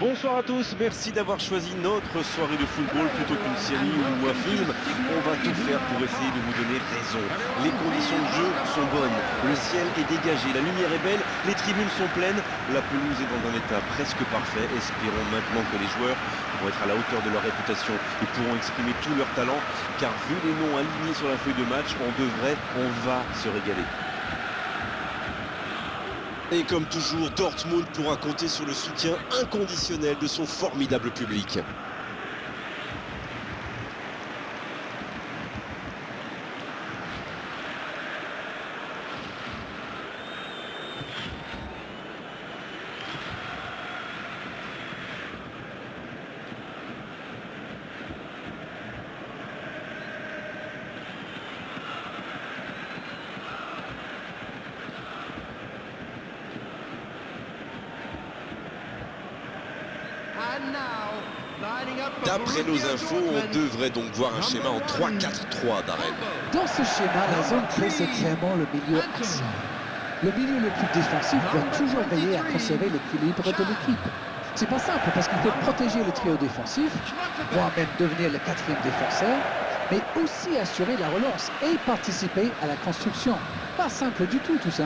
Bonsoir à tous, merci d'avoir choisi notre soirée de football plutôt qu'une série ou un film. On va tout faire pour essayer de vous donner raison. Les conditions de jeu sont bonnes, le ciel est dégagé, la lumière est belle, les tribunes sont pleines, la pelouse est dans un état presque parfait. Espérons maintenant que les joueurs vont être à la hauteur de leur réputation et pourront exprimer tout leur talent, car vu les noms alignés sur la feuille de match, on va se régaler. Et comme toujours, Dortmund pourra compter sur le soutien inconditionnel de son formidable public. D'après nos infos, on devrait donc voir un schéma en 3-4-3 d'Arène. Dans ce schéma, la zone clé, c'est clairement le milieu axe. Le milieu le plus défensif doit toujours veiller à conserver l'équilibre de l'équipe. C'est pas simple parce qu'il faut protéger le trio défensif, voire même devenir le quatrième défenseur, mais aussi assurer la relance et participer à la construction. Pas simple du tout ça.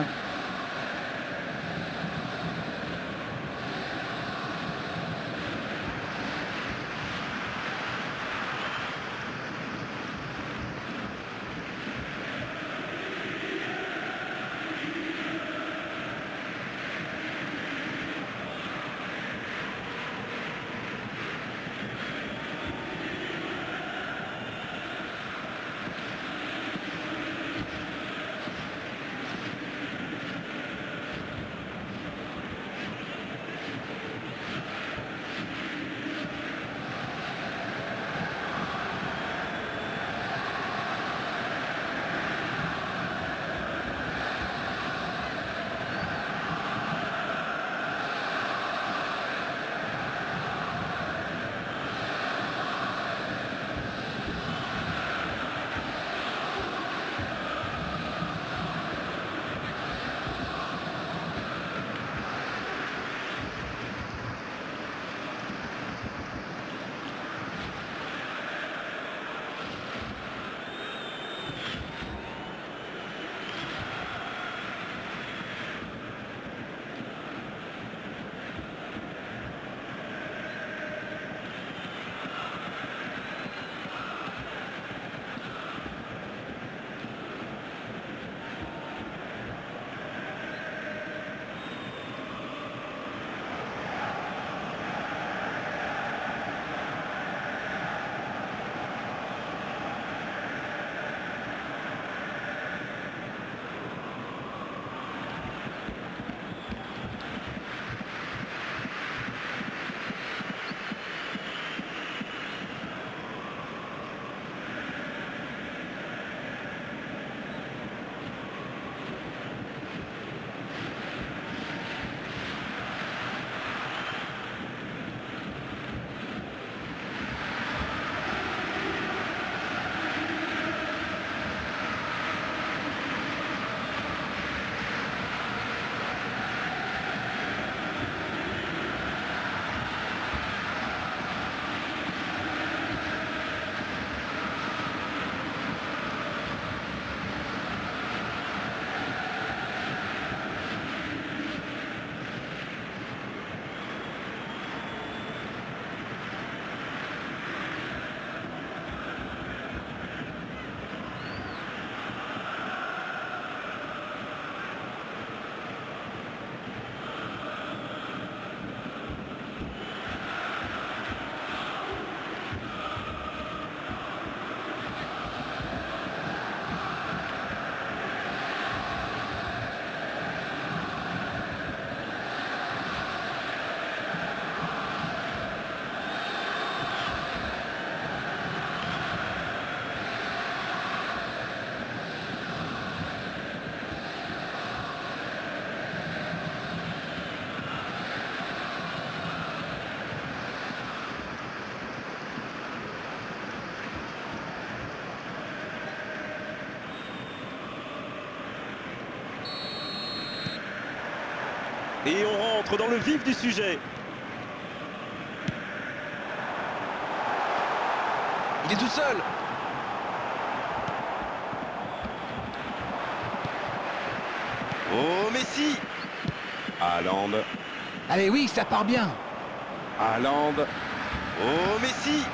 Et on rentre dans le vif du sujet. Il est tout seul. Oh, Messi. Haaland. Allez, oui, ça part bien. Haaland. Oh, Messi.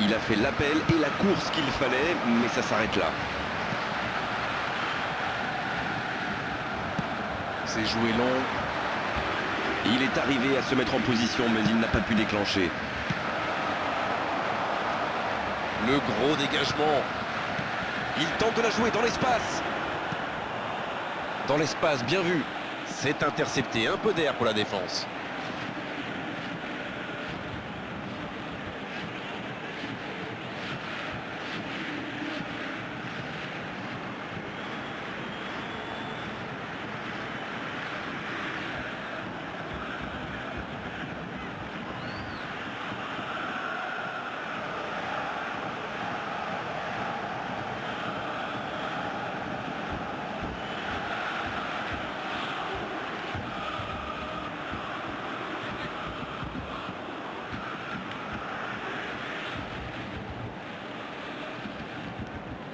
Il a fait l'appel et la course qu'il fallait, mais ça s'arrête là. C'est joué long. Il est arrivé à se mettre en position, mais il n'a pas pu déclencher. Le gros dégagement. Il tente de la jouer dans l'espace. Dans l'espace, bien vu. C'est intercepté, un peu d'air pour la défense.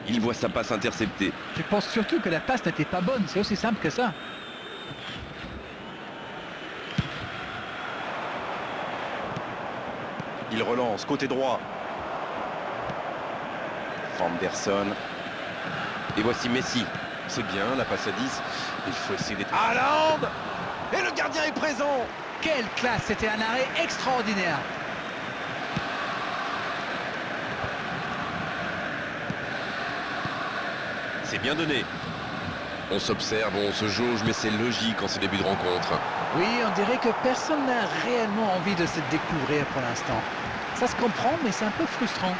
Il voit sa passe interceptée. Je pense surtout que la passe n'était pas bonne, c'est aussi simple que ça. Il relance, côté droit. Vanderson. Et voici Messi. C'est bien, la passe à 10. Il faut essayer d'être... Haaland. Et le gardien est présent. Quelle classe, c'était un arrêt extraordinaire. C'est bien donné. On s'observe, on se jauge, mais c'est logique en ce début de rencontre. Oui, on dirait que personne n'a réellement envie de se découvrir pour l'instant. Ça se comprend, mais c'est un peu frustrant.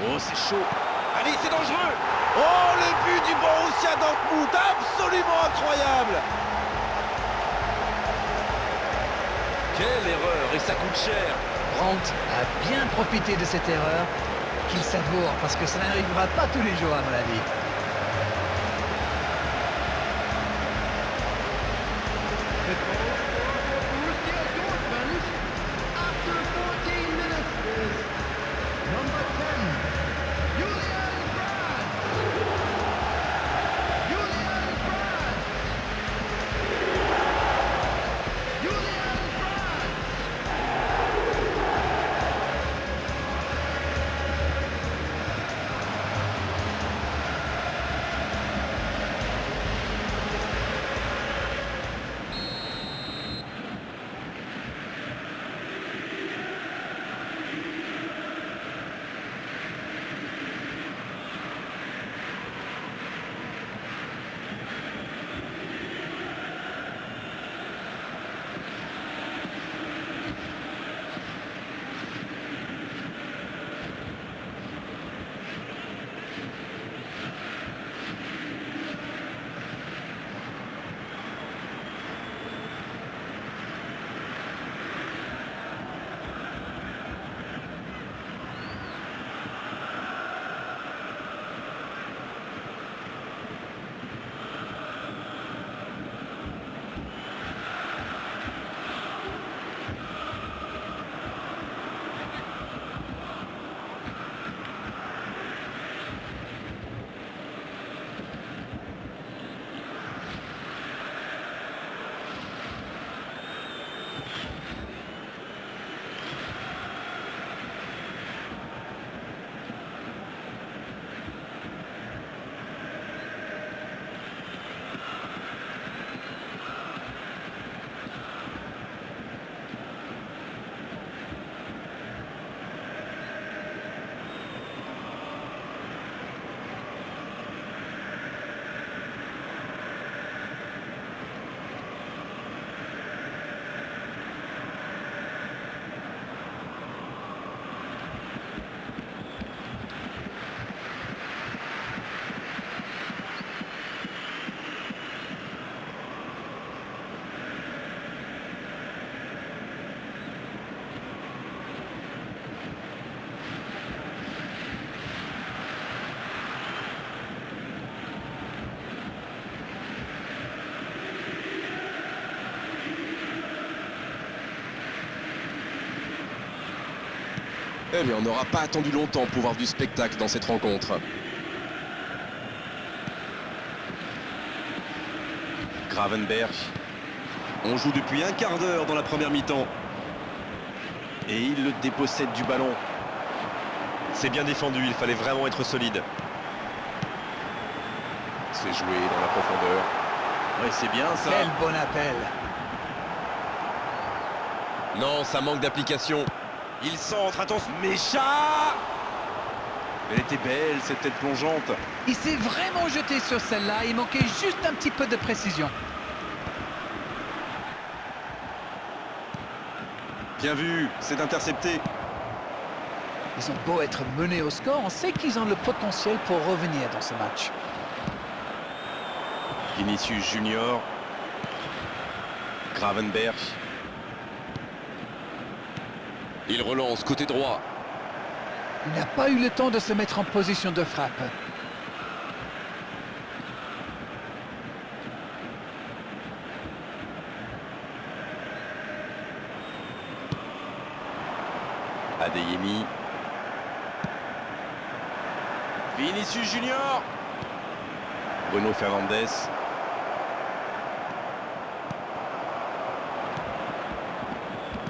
Oh, c'est chaud. Allez, c'est dangereux. Oh, le but du Borussia Dortmund, absolument incroyable. Quelle erreur, et ça coûte cher. Brandt a bien profité de cette erreur qu'il savoure, parce que ça n'arrivera pas tous les jours à mon avis. Eh bien, on n'aura pas attendu longtemps pour voir du spectacle dans cette rencontre. Gravenberch. On joue depuis un quart d'heure dans la première mi-temps. Et il le dépossède du ballon. C'est bien défendu, il fallait vraiment être solide. C'est joué dans la profondeur. Ouais, c'est bien ça. Quel bon appel. Non, ça manque d'application. Il centre, attention. Mécha. Elle était belle, cette tête plongeante. Il s'est vraiment jeté sur celle-là. Il manquait juste un petit peu de précision. Bien vu, c'est intercepté. Ils ont beau être menés au score, on sait qu'ils ont le potentiel pour revenir dans ce match. Vinicius Junior. Gravenberch. Il relance côté droit. Il n'a pas eu le temps de se mettre en position de frappe. Adeyemi. Vinicius Junior. Bruno Fernandes.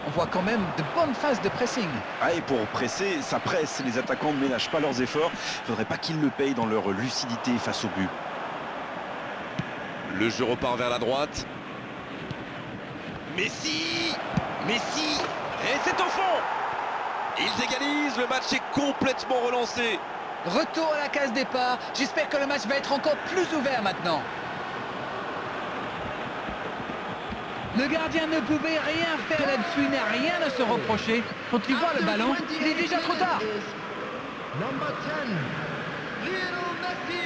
On voit quand même de bonnes phases de pressing. Ah, et pour presser, ça presse. Les attaquants ne ménagent pas leurs efforts. Il ne faudrait pas qu'ils le payent dans leur lucidité face au but. Le jeu repart vers la droite. Messi. Messi. Et c'est au fond. Ils égalisent, le match est complètement relancé. Retour à la case départ. J'espère que le match va être encore plus ouvert maintenant. Le gardien ne pouvait rien faire là-dessus, il n'a rien à se reprocher. Quand il voit le ballon, il est déjà trop tard. Number 10, Lionel Messi.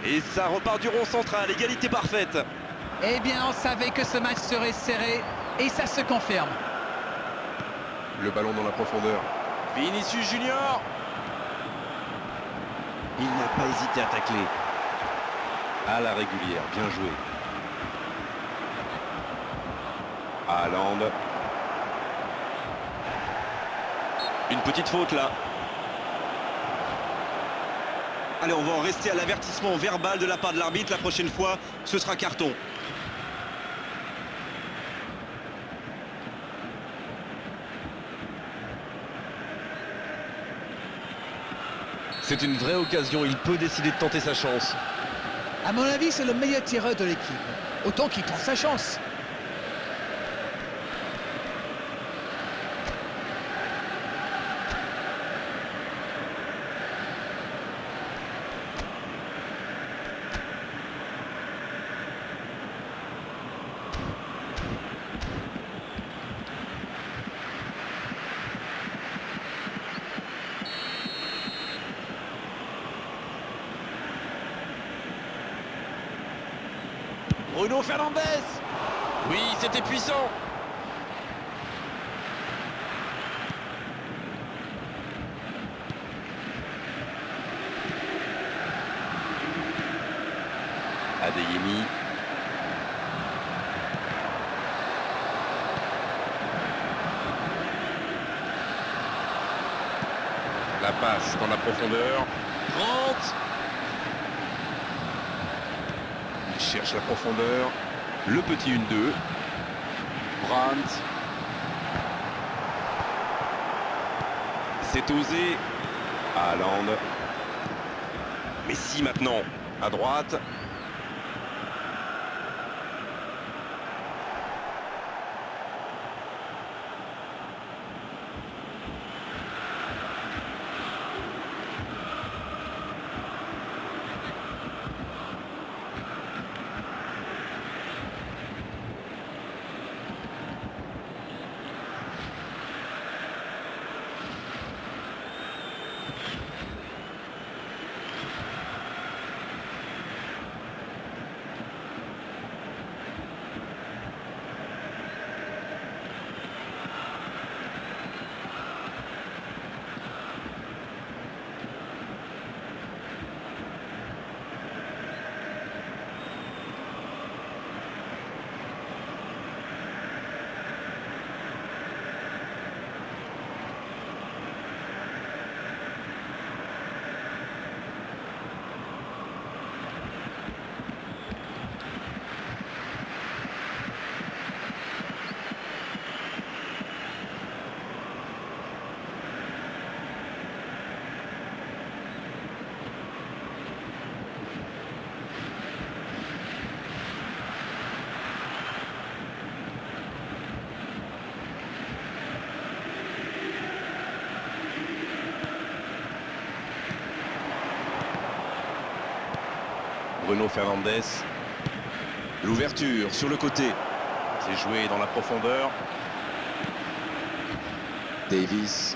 Et ça repart du rond central, égalité parfaite. Eh bien, on savait que ce match serait serré, et ça se confirme. Le ballon dans la profondeur. Vinicius Junior. Il n'a pas hésité à tacler. À la régulière, bien joué. Haaland. Une petite faute là. Allez, on va en rester à l'avertissement verbal de la part de l'arbitre. La prochaine fois, ce sera carton. C'est une vraie occasion, il peut décider de tenter sa chance. À mon avis, c'est le meilleur tireur de l'équipe. Autant qu'il tente sa chance. Bruno Fernandes. Oui, c'était puissant. Adeyemi. La passe dans la profondeur. Grant. Il cherche la profondeur. Le petit 1-2. Brandt. C'est osé. Haaland. Messi maintenant. À droite. Bruno Fernandes. L'ouverture sur le côté. C'est joué dans la profondeur. Davis.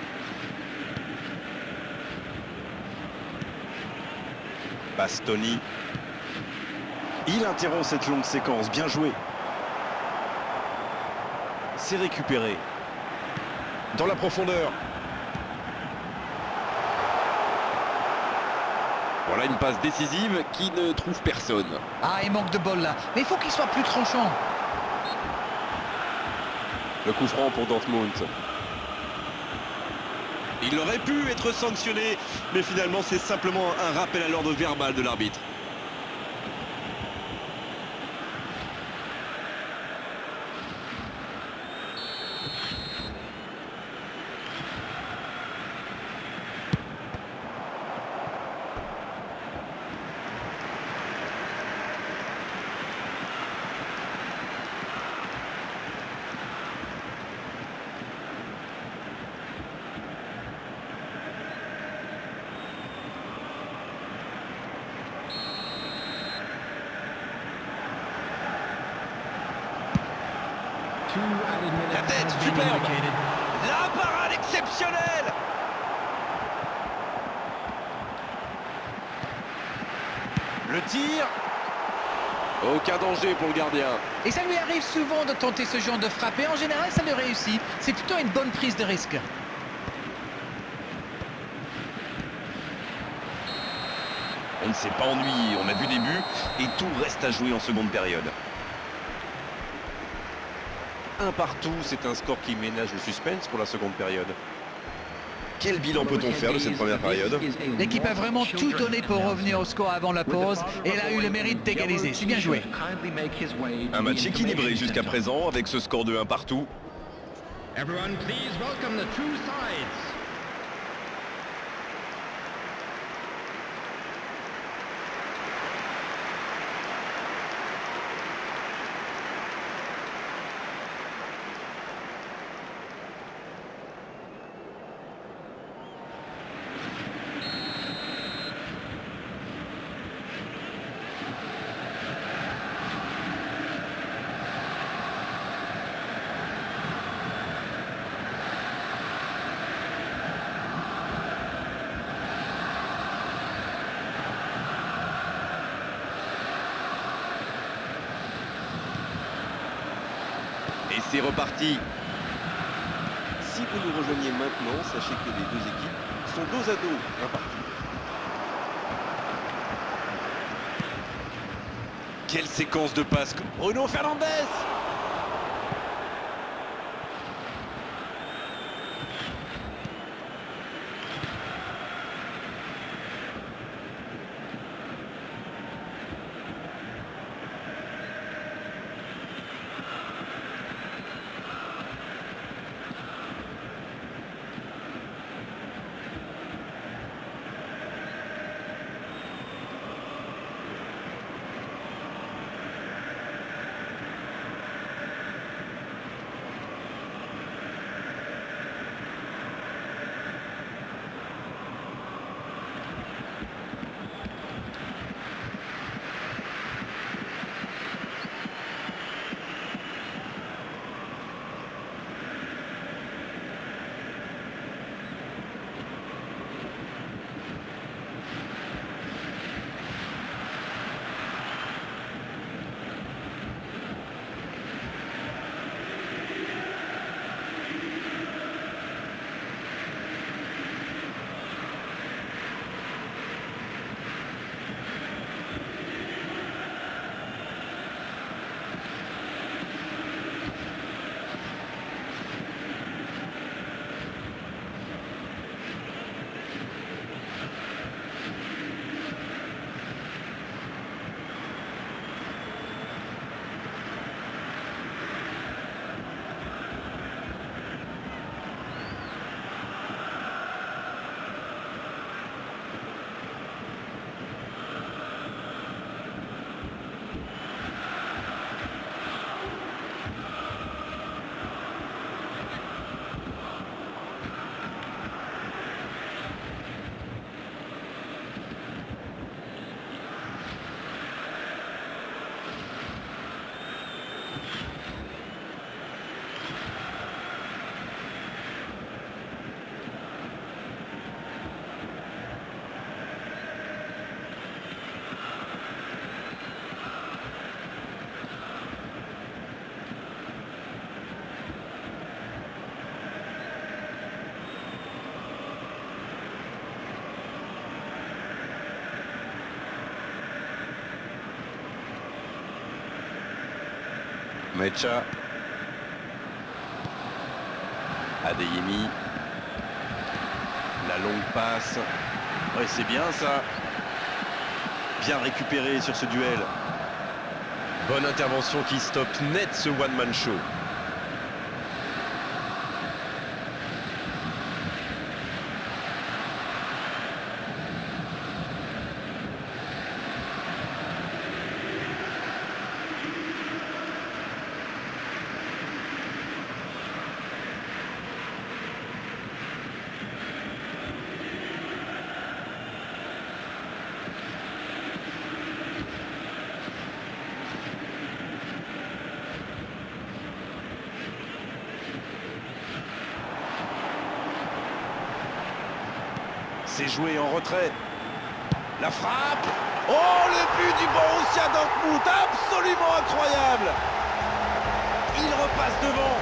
Bastoni. Il interrompt cette longue séquence. Bien joué. C'est récupéré. Dans la profondeur. Voilà une passe décisive qui ne trouve personne. Ah, il manque de bol là. Mais il faut qu'il soit plus tranchant. Le coup franc pour Dortmund. Il aurait pu être sanctionné, mais finalement c'est simplement un rappel à l'ordre verbal de l'arbitre. La tête, superbe. La parade exceptionnelle. Le tir. Aucun danger pour le gardien. Et ça lui arrive souvent de tenter ce genre de frappe. Et en général, ça le réussit. C'est plutôt une bonne prise de risque. On ne s'est pas ennuyé, on a vu des buts et tout reste à jouer en seconde période. Un partout, c'est un score qui ménage le suspense pour la seconde période. Quel bilan peut-on faire de cette première période? L'équipe a vraiment tout donné pour revenir au score avant la pause. Et elle a eu le mérite d'égaliser. C'est bien joué. Un match équilibré jusqu'à présent avec ce score de 1 partout. Everyone, please welcome the two sides. Et c'est reparti. Si vous nous rejoignez maintenant, sachez que les deux équipes sont dos à dos, un partout. Quelle séquence de passes. Bruno Fernandes. Mecha. Adeyemi. La longue passe. Ouais, c'est bien ça. Bien récupéré sur ce duel. Bonne intervention qui stoppe net ce one-man show. C'est joué en retrait. La frappe. Oh, le but du Borussia Dortmund. Absolument incroyable. Il repasse devant.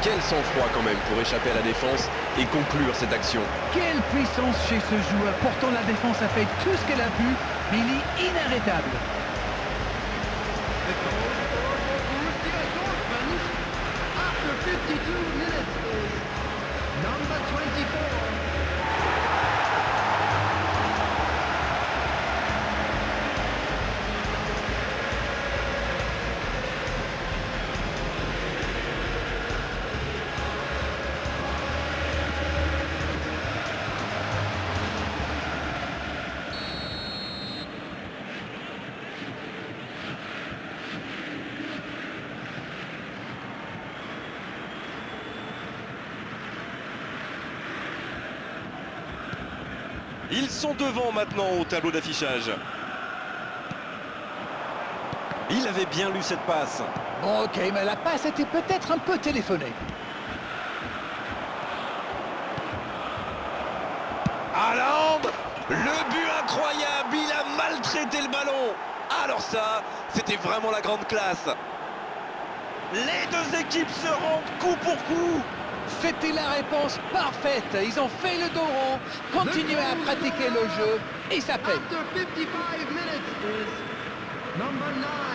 Quel sang-froid quand même pour échapper à la défense et conclure cette action. Quelle puissance chez ce joueur. Pourtant, la défense a fait tout ce qu'elle a pu, mais il est inarrêtable. Ils sont devant maintenant au tableau d'affichage. Il avait bien lu cette passe. Bon, ok, mais la passe était peut-être un peu téléphonée. Haaland, le but incroyable, il a maltraité le ballon. Alors ça, c'était vraiment la grande classe. Les deux équipes se rendent coup pour coup. C'était la réponse parfaite. Ils ont fait le dos rond, continué à pratiquer le jeu et ça paye.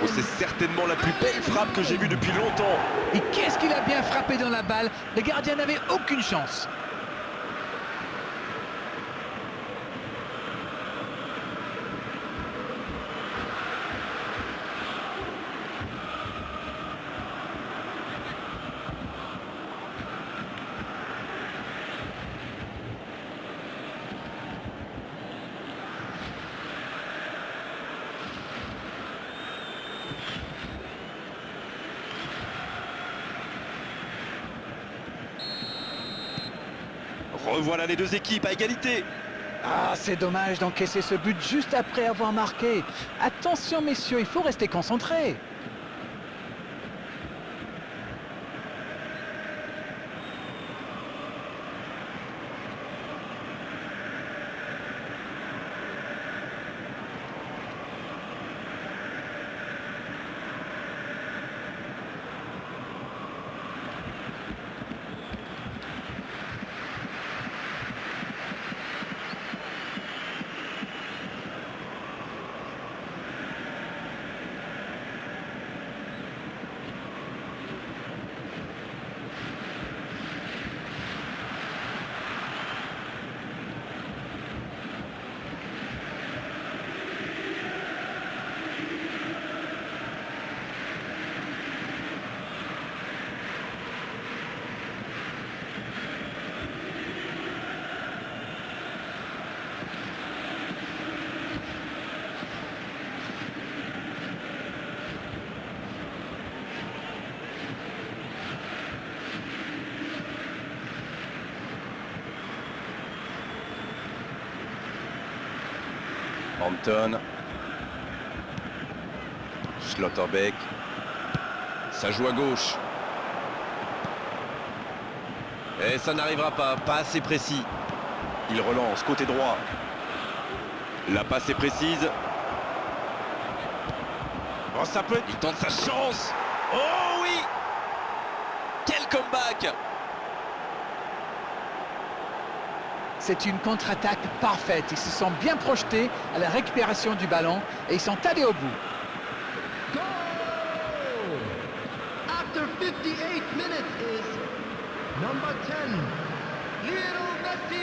Oh, c'est certainement la plus belle frappe que j'ai vue depuis longtemps. Et qu'est-ce qu'il a bien frappé dans la balle. Le gardien n'avait aucune chance. Revoilà les deux équipes à égalité. Ah, c'est dommage d'encaisser ce but juste après avoir marqué. Attention messieurs, il faut rester concentré. Hampton. Schlotterbeck. Ça joue à gauche. Et ça n'arrivera pas assez précis. Il relance côté droit. La passe est précise. Oh, ça peut être... Il tente sa chance. Oh oui. Quel comeback. C'est une contre-attaque parfaite. Ils se sont bien projetés à la récupération du ballon et ils sont allés au bout. Goal! After 58 minutes is number 10, Lionel Messi.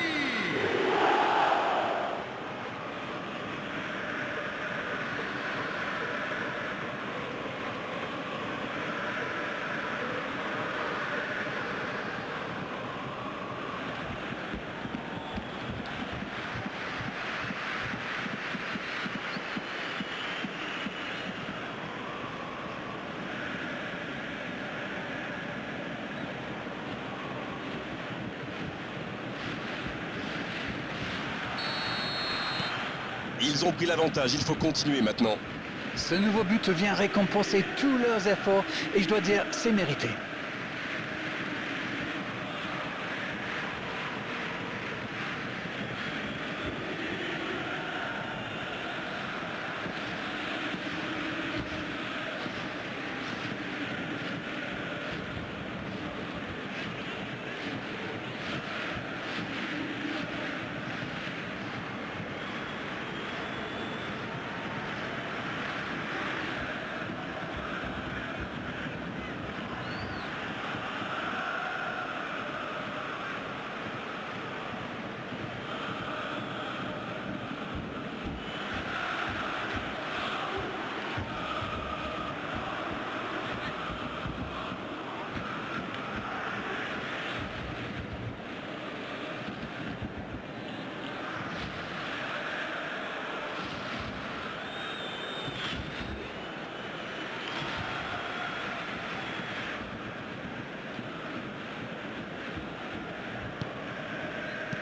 Ils ont pris l'avantage, il faut continuer maintenant. Ce nouveau but vient récompenser tous leurs efforts et je dois dire, c'est mérité.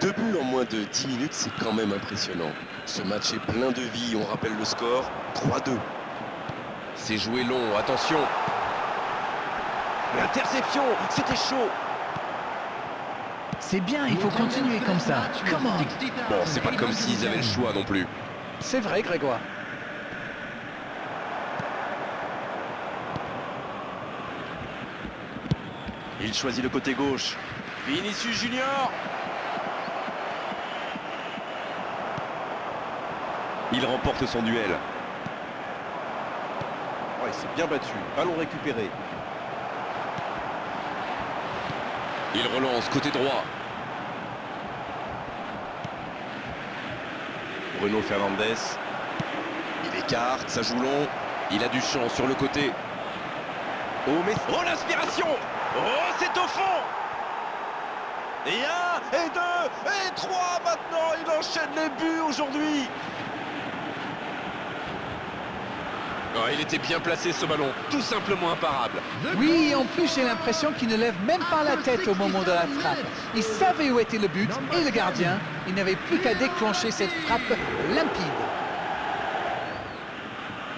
Deux buts en moins de 10 minutes, c'est quand même impressionnant. Ce match est plein de vie, on rappelle le score, 3-2. C'est joué long, attention. L'interception, c'était chaud. C'est bien, il faut continuer comme ça. Comment? Bon, c'est pas comme s'ils avaient le choix non plus. C'est vrai, Grégoire. Il choisit le côté gauche. Vinicius Junior. Il remporte son duel. Ouais, c'est bien battu. Ballon récupéré. Il relance côté droit. Bruno Fernandes. Il écarte, ça joue long. Il a du champ sur le côté. Oh, mais... oh, l'inspiration. Oh, c'est au fond. Et 1, et 2, et 3 maintenant. Il enchaîne les buts aujourd'hui. Oh, il était bien placé ce ballon, tout simplement imparable. Oui, et en plus, j'ai l'impression qu'il ne lève même pas la tête au moment de la frappe. Il savait où était le but et le gardien. Il n'avait plus qu'à déclencher cette frappe limpide.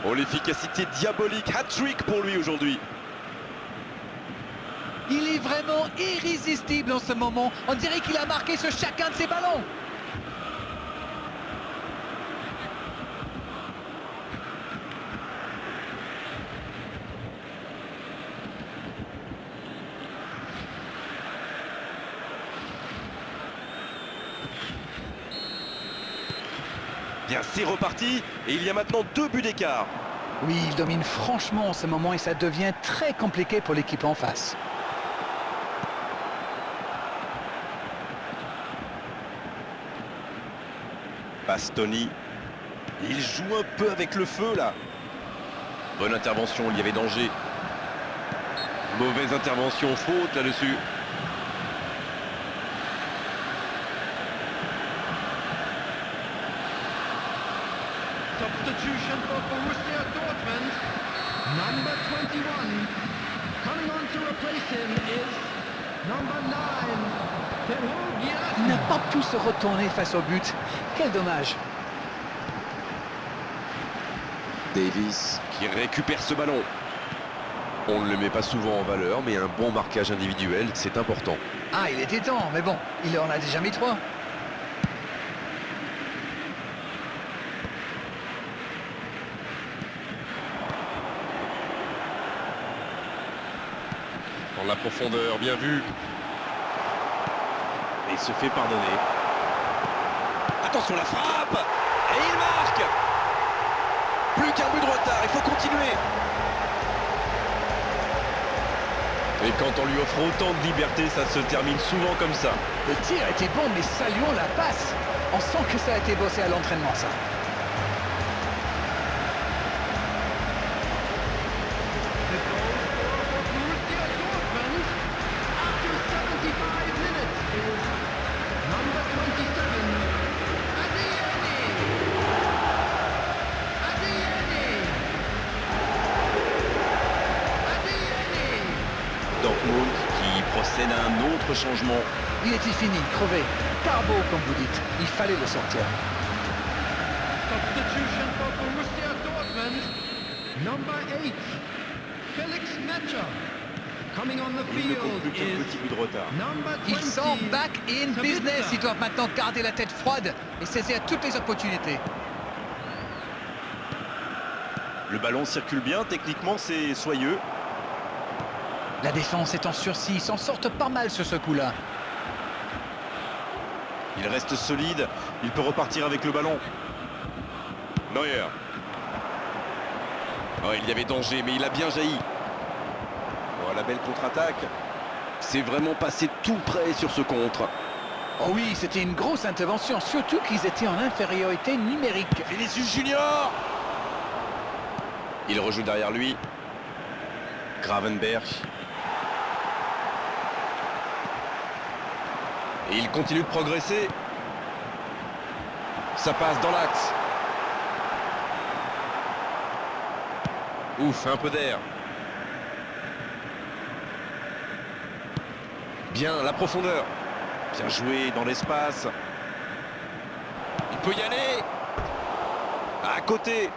Oh, l'efficacité diabolique. Hat-trick pour lui aujourd'hui. Il est vraiment irrésistible en ce moment. On dirait qu'il a marqué sur chacun de ses ballons. Bien, c'est reparti. Et il y a maintenant 2 buts d'écart. Oui, il domine franchement en ce moment et ça devient très compliqué pour l'équipe en face. Bastoni. Il joue un peu avec le feu là. Bonne intervention, il y avait danger. Mauvaise intervention, faute là-dessus. Substitution for Borussia Dortmund. Number 21. Coming on to replace him is number 9. Il n'a pas pu se retourner face au but. Quel dommage. Davis. Qui récupère ce ballon. On ne le met pas souvent en valeur, mais un bon marquage individuel, c'est important. Ah, il était temps, mais bon, il en a déjà mis 3. Dans la profondeur, bien vu. Et il se fait pardonner. Attention la frappe. Et il marque. Plus qu'un but de retard, il faut continuer. Et quand on lui offre autant de liberté, ça se termine souvent comme ça. Le tir était bon, mais saluons la passe. On sent que ça a été bossé à l'entraînement, ça. The goal for Borussia Dortmund after 75 minutes is number 27, Adeyemi. Dortmund qui procède à un autre changement. Il était fini, crevé. Carbo, comme vous dites. Il fallait le sortir. Substitution for Borussia Dortmund, number 8, Felix Metscher. Coming on the Il ne compte field plus qu'un is petit but de retard. number 20. Ils sont back in Sabitzer. business. Ils doivent maintenant garder la tête froide et saisir toutes les opportunités. Le ballon circule bien, techniquement c'est soyeux. La défense est en sursis. Ils s'en sortent pas mal sur ce coup-là. Il reste solide, il peut repartir avec le ballon. Neuer. Oh, il y avait danger, mais il a bien jailli. Oh, la belle contre-attaque. C'est vraiment passé tout près sur ce contre. Oh oui, c'était une grosse intervention, surtout qu'ils étaient en infériorité numérique. Vinicius Junior. Il rejoue derrière lui. Gravenberch. Et il continue de progresser. Ça passe dans l'axe. Ouf, un peu d'air. Bien, la profondeur. Bien joué dans l'espace. Il peut y aller. À côté.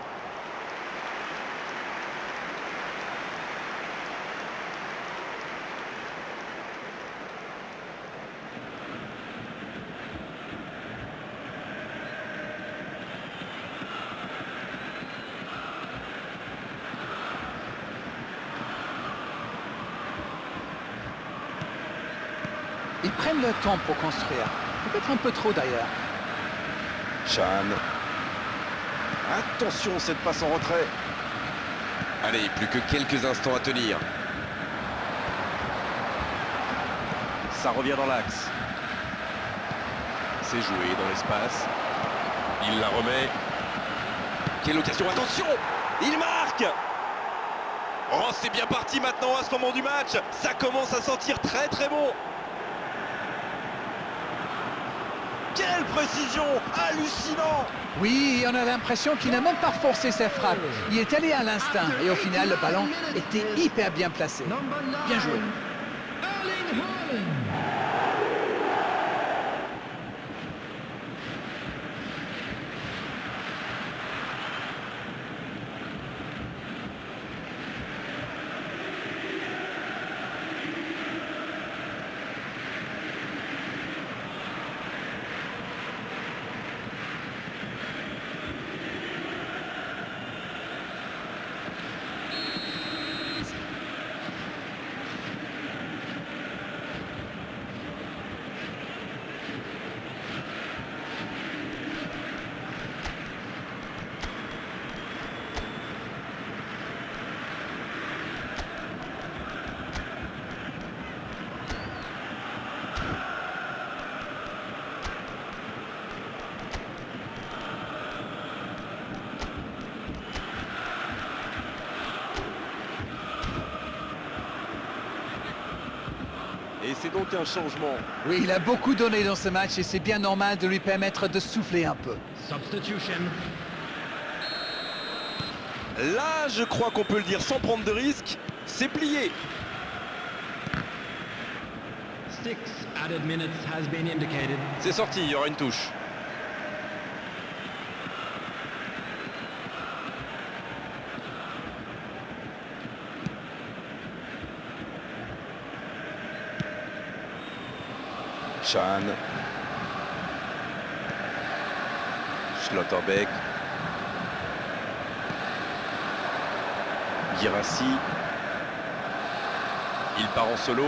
Ils prennent leur temps pour construire. Peut-être un peu trop d'ailleurs. Chan. Attention, cette passe en retrait. Allez, plus que quelques instants à tenir. Ça revient dans l'axe. C'est joué dans l'espace. Il la remet. Quelle occasion, attention! Il marque! Oh, c'est bien parti maintenant à ce moment du match. Ça commence à sentir très très bon. Quelle précision! Hallucinant! Oui, on a l'impression qu'il n'a même pas forcé ses frappes. Il est allé à l'instinct et au final, le ballon était hyper bien placé. Bien joué. Erling Haaland. Et c'est donc un changement. Oui, il a beaucoup donné dans ce match et c'est bien normal de lui permettre de souffler un peu. Substitution. Là, je crois qu'on peut le dire sans prendre de risque. C'est plié. 6 added minutes has been indicated. C'est sorti, il y aura une touche. Chan. Schlotterbeck. Guirassy. Il part en solo.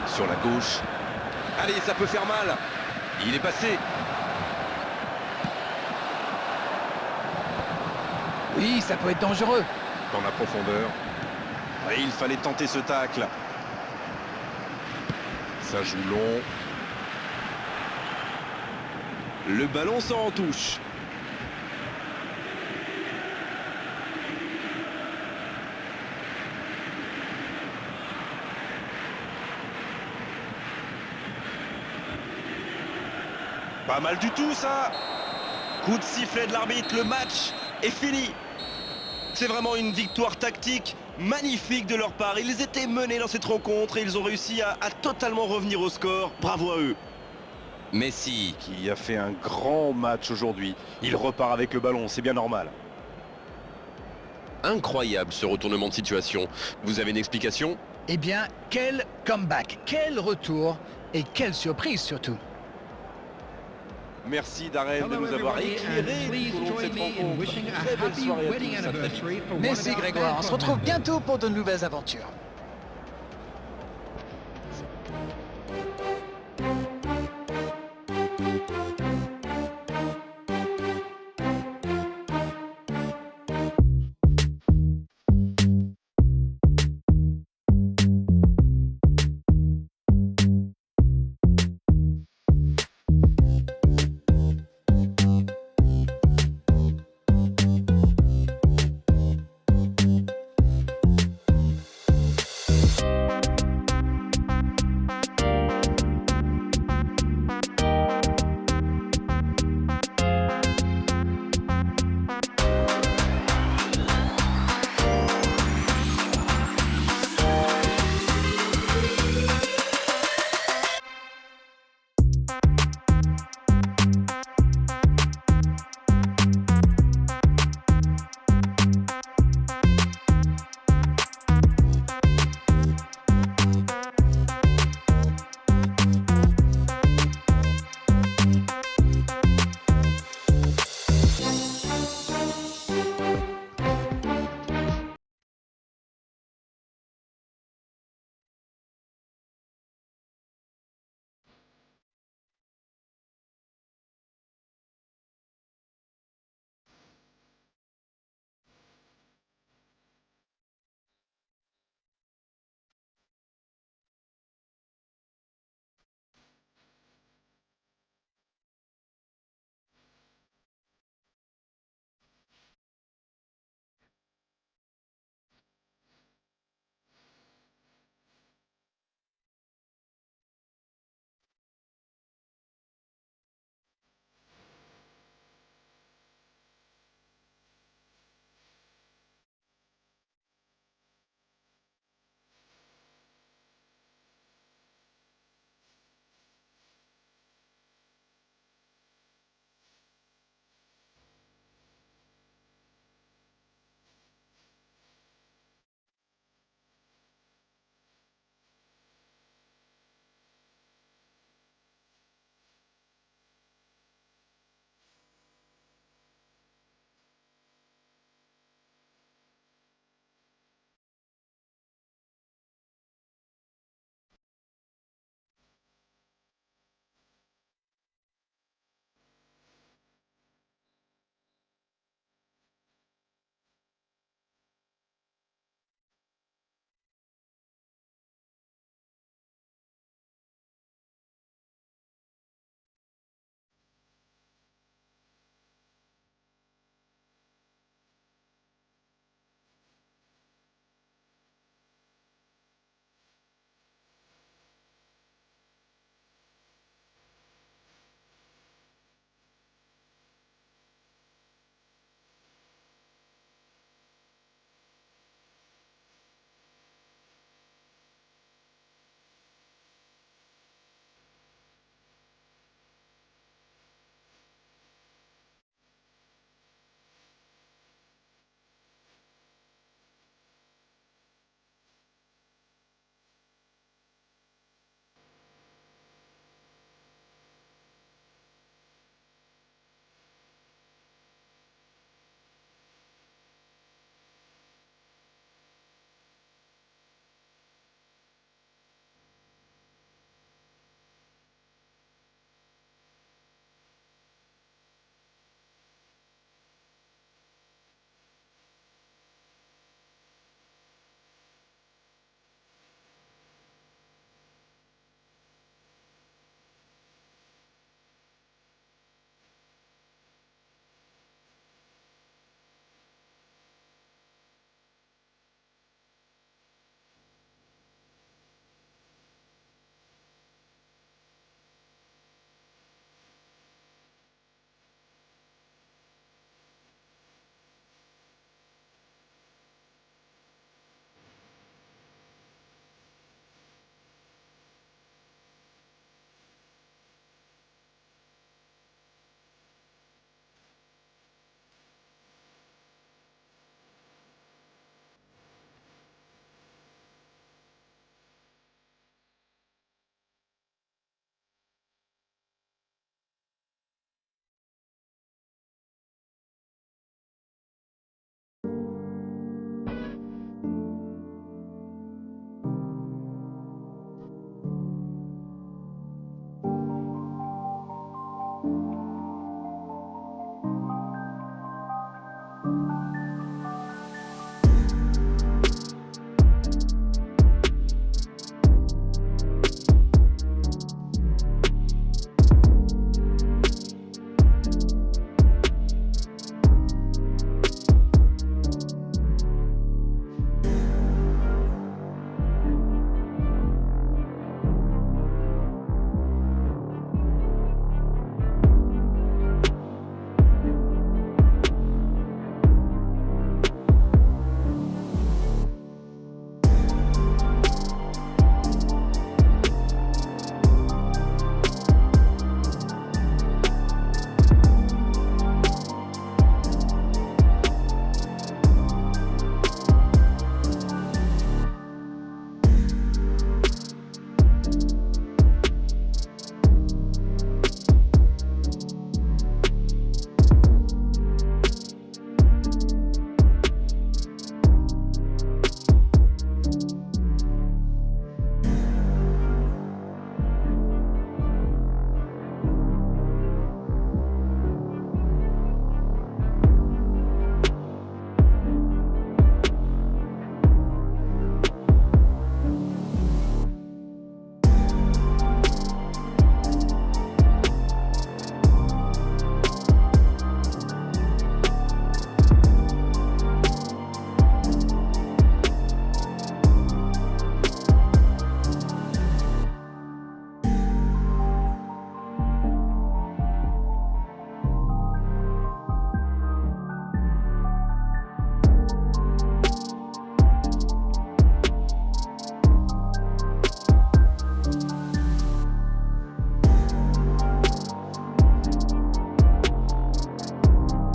Sur la gauche. Allez, ça peut faire mal. Il est passé. Oui, ça peut être dangereux. Dans la profondeur. Ouais, il fallait tenter ce tacle. Ça joue long. Le ballon sort en touche. Pas mal du tout ça. Coup de sifflet de l'arbitre, le match est fini. C'est vraiment une victoire tactique magnifique de leur part. Ils étaient menés dans cette rencontre et ils ont réussi à totalement revenir au score. Bravo à eux. Messi. Qui a fait un grand match aujourd'hui. Il repart avec le ballon, c'est bien normal. Incroyable ce retournement de situation. Vous avez une explication? Eh bien, quel comeback, quel retour et quelle surprise surtout. Merci Darren de nous avoir éclairé tout au long de cette rencontre. Très belle soirée à tous. Merci Grégoire, on se retrouve bientôt pour de nouvelles aventures.